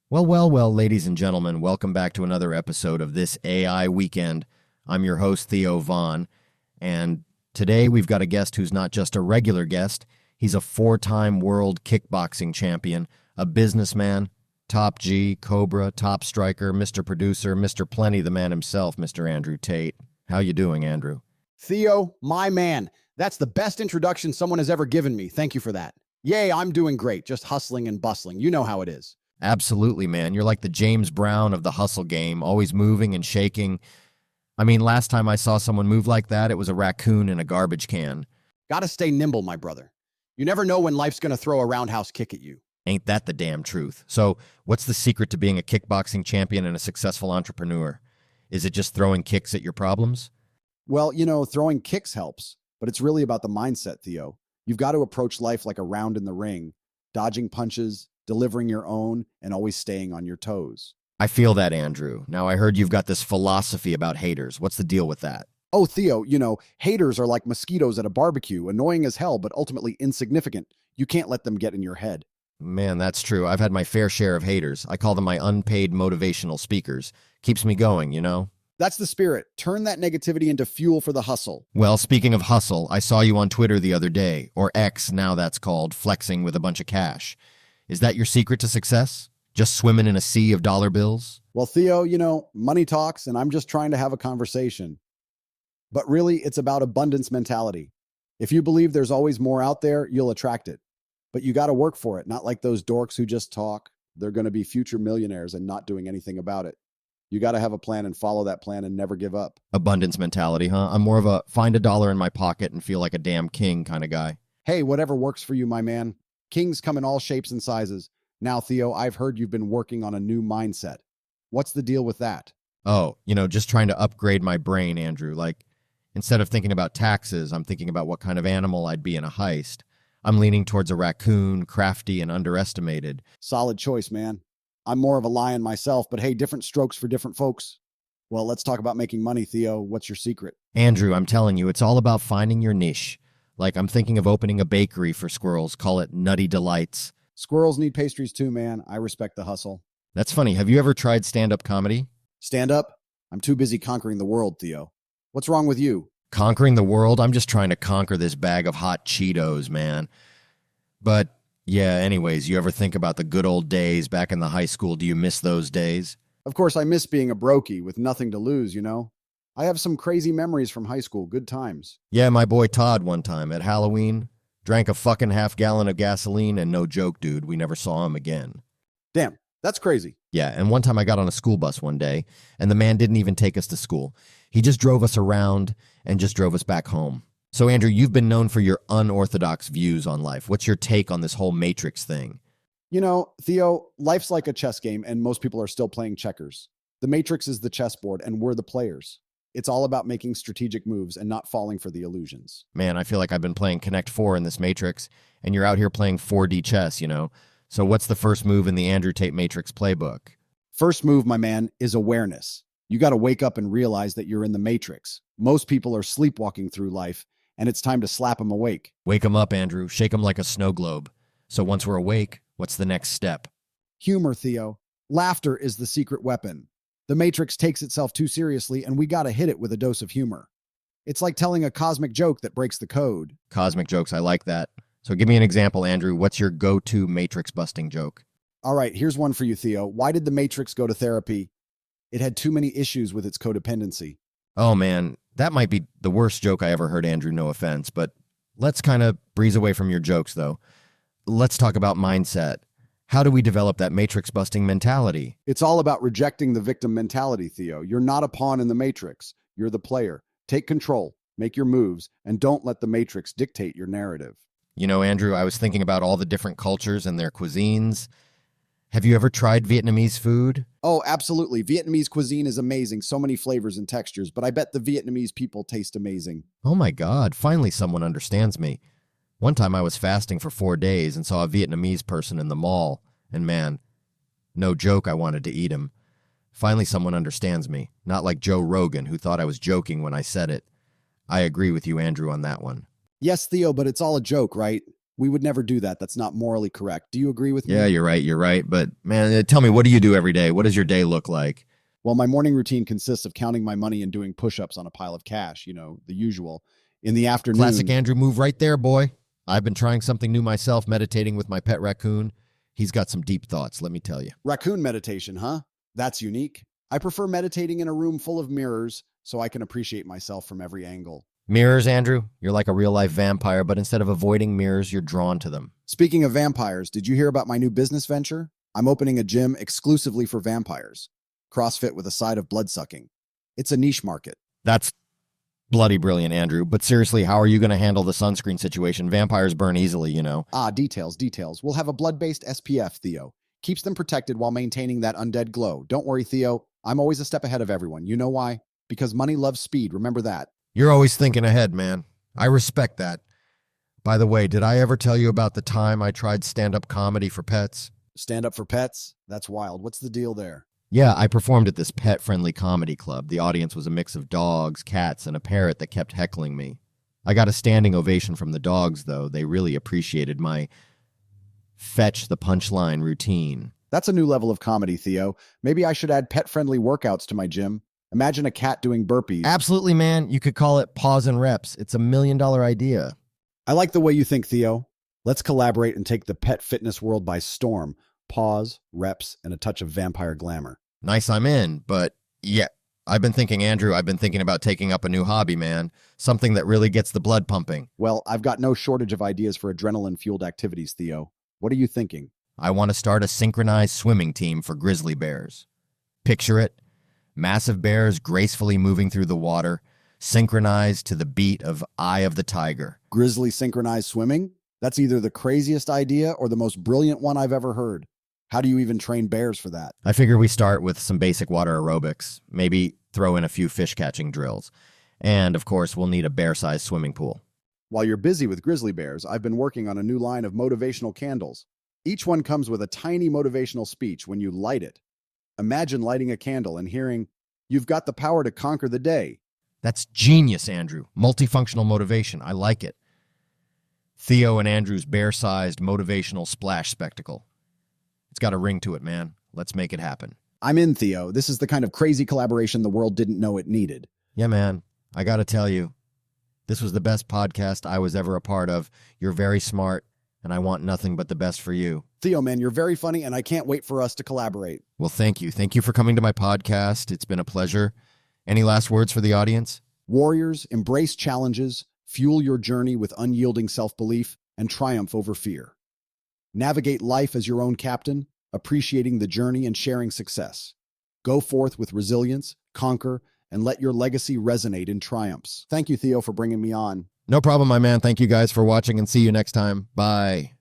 Well, ladies and gentlemen, welcome back to another episode of This AI Weekend. I'm your host, Theo Vaughn, and today we've got a guest who's not just a regular guest, he's a four-time world kickboxing champion, a businessman, top G, Cobra, top striker, Mr. Producer, Mr. Plenty, the man himself, Mr. Andrew Tate. How you doing, Andrew? Theo, my man. That's the best introduction someone has ever given me. Thank you for that. Yay, I'm doing great, just hustling and bustling. You know how it is. Absolutely, man. You're like the James Brown of the hustle game, always moving and shaking. I mean, last time I saw someone move like that, it was a raccoon in a garbage can. Gotta stay nimble, my brother. You never know when life's gonna throw a roundhouse kick at you. Ain't that the damn truth? So, what's the secret to being a kickboxing champion and a successful entrepreneur? Is it just throwing kicks at your problems? Well, throwing kicks helps, but it's really about the mindset, Theo. You've got to approach life like a round in the ring, dodging punches, delivering your own, and always staying on your toes. I feel that, Andrew. Now, I heard you've got this philosophy about haters. What's the deal with that? Oh, Theo, haters are like mosquitoes at a barbecue, annoying as hell, but ultimately insignificant. You can't let them get in your head. Man, that's true. I've had my fair share of haters. I call them my unpaid motivational speakers. Keeps me going, you know? That's the spirit. Turn that negativity into fuel for the hustle. Well, speaking of hustle, I saw you on Twitter the other day, or X, now that's called, flexing with a bunch of cash. Is that your secret to success? Just swimming in a sea of dollar bills? Well, Theo, money talks, and I'm just trying to have a conversation. But really, it's about abundance mentality. If you believe there's always more out there, you'll attract it. But you got to work for it, not like those dorks who just talk. They're going to be future millionaires and not doing anything about it. You got to have a plan and follow that plan and never give up. Abundance mentality, huh? I'm more of a find a dollar in my pocket and feel like a damn king kind of guy. Hey, whatever works for you, my man. Kings come in all shapes and sizes. Now, Theo, I've heard you've been working on a new mindset. What's the deal with that? Oh, just trying to upgrade my brain, Andrew. Like, instead of thinking about taxes, I'm thinking about what kind of animal I'd be in a heist. I'm leaning towards a raccoon, crafty and underestimated. Solid choice, man. I'm more of a lion myself, but hey, different strokes for different folks. Well, let's talk about making money, Theo. What's your secret? Andrew, I'm telling you, it's all about finding your niche. Like, I'm thinking of opening a bakery for squirrels, call it Nutty Delights. Squirrels need pastries too, man. I respect the hustle. That's funny. Have you ever tried stand-up comedy? Stand up? I'm too busy conquering the world, Theo. What's wrong with you? Conquering the world? I'm just trying to conquer this bag of hot Cheetos, man. But, yeah, anyways, you ever think about the good old days back in the high school? Do you miss those days? Of course, I miss being a brokey with nothing to lose, I have some crazy memories from high school. Good times. Yeah, my boy Todd one time at Halloween drank a fucking half-gallon of gasoline, and no joke, dude, we never saw him again. Damn, that's crazy. Yeah, and one time I got on a school bus one day, and the man didn't even take us to school. He just drove us around and just drove us back home. So, Andrew, you've been known for your unorthodox views on life. What's your take on this whole Matrix thing? Theo, life's like a chess game, and most people are still playing checkers. The Matrix is the chessboard, and we're the players. It's all about making strategic moves and not falling for the illusions. Man, I feel like I've been playing Connect 4 in this Matrix, and you're out here playing 4D chess, So what's the first move in the Andrew Tate Matrix playbook? First move, my man, is awareness. You got to wake up and realize that you're in the Matrix. Most people are sleepwalking through life, and it's time to slap them awake. Wake them up, Andrew. Shake them like a snow globe. So once we're awake, what's the next step? Humor, Theo. Laughter is the secret weapon. The Matrix takes itself too seriously, and we got to hit it with a dose of humor. It's like telling a cosmic joke that breaks the code. Cosmic jokes, I like that. So give me an example, Andrew. What's your go-to Matrix-busting joke? All right, here's one for you, Theo. Why did the Matrix go to therapy? It had too many issues with its codependency. Oh, man, that might be the worst joke I ever heard, Andrew, no offense. But let's kind of breeze away from your jokes, though. Let's talk about mindset. How do we develop that Matrix-busting mentality? It's all about rejecting the victim mentality, Theo. You're not a pawn in the Matrix. You're the player. Take control, make your moves, and don't let the Matrix dictate your narrative. Andrew, I was thinking about all the different cultures and their cuisines. Have you ever tried Vietnamese food? Oh, absolutely. Vietnamese cuisine is amazing. So many flavors and textures, but I bet the Vietnamese people taste amazing. Oh my God, finally someone understands me. One time I was fasting for 4 days and saw a Vietnamese person in the mall, and man, no joke, I wanted to eat him. Finally someone understands me, not like Joe Rogan, who thought I was joking when I said it. I agree with you, Andrew, on that one. Yes, Theo, but it's all a joke, right? We would never do that. That's not morally correct. Do you agree with me? Yeah, you're right. You're right. But man, tell me, what do you do every day? What does your day look like? Well, my morning routine consists of counting my money and doing push-ups on a pile of cash, the usual. In the afternoon, Classic Andrew move right there, boy. I've been trying something new myself, meditating with my pet raccoon. He's got some deep thoughts, let me tell you. raccoon meditation, huh? That's unique. I prefer meditating in a room full of mirrors so I can appreciate myself from every angle. Mirrors, Andrew? You're like a real-life vampire, but instead of avoiding mirrors, you're drawn to them. Speaking of vampires, did you hear about my new business venture? I'm opening a gym exclusively for vampires. CrossFit with a side of blood-sucking. It's a niche market. That's bloody brilliant, Andrew. But seriously, how are you going to handle the sunscreen situation? Vampires burn easily, Details. We'll have a blood-based SPF, Theo. Keeps them protected while maintaining that undead glow. Don't worry, Theo. I'm always a step ahead of everyone. You know why? Because money loves speed. Remember that. You're always thinking ahead, man. I respect that. By the way, did I ever tell you about the time I tried stand-up comedy for pets? Stand up for pets? That's wild. What's the deal there? Yeah, I performed at this pet-friendly comedy club. The audience was a mix of dogs, cats, and a parrot that kept heckling me. I got a standing ovation from the dogs, though. They really appreciated my fetch the punchline routine. That's a new level of comedy, Theo. Maybe I should add pet-friendly workouts to my gym. Imagine a cat doing burpees. Absolutely, man. You could call it Paws and Reps. It's $1 million idea. I like the way you think, Theo. Let's collaborate and take the pet fitness world by storm. Paws, reps, and a touch of vampire glamour. Nice, I'm in. But yeah, I've been thinking about taking up a new hobby, man. Something that really gets the blood pumping. Well, I've got no shortage of ideas for adrenaline-fueled activities, Theo. What are you thinking? I want to start a synchronized swimming team for grizzly bears. Picture it. Massive bears gracefully moving through the water, synchronized to the beat of Eye of the Tiger. Grizzly synchronized swimming? That's either the craziest idea or the most brilliant one I've ever heard. How do you even train bears for that? I figure we start with some basic water aerobics, maybe throw in a few fish catching drills. And of course, we'll need a bear-sized swimming pool. While you're busy with grizzly bears, I've been working on a new line of motivational candles. Each one comes with a tiny motivational speech when you light it. Imagine lighting a candle and hearing, "You've got the power to conquer the day." That's genius, Andrew. Multifunctional motivation. I like it. Theo and Andrew's bear-sized motivational splash spectacle. It's got a ring to it, man. Let's make it happen. I'm in, Theo. This is the kind of crazy collaboration the world didn't know it needed. Yeah, man. I got to tell you, this was the best podcast I was ever a part of. You're very smart, and I want nothing but the best for you. Theo, man, you're very funny, and I can't wait for us to collaborate. Well, thank you. Thank you for coming to my podcast. It's been a pleasure. Any last words for the audience? Warriors, embrace challenges, fuel your journey with unyielding self-belief, and triumph over fear. Navigate life as your own captain, appreciating the journey and sharing success. Go forth with resilience, conquer, and let your legacy resonate in triumphs. Thank you, Theo, for bringing me on. No problem, my man. Thank you guys for watching, and see you next time. Bye.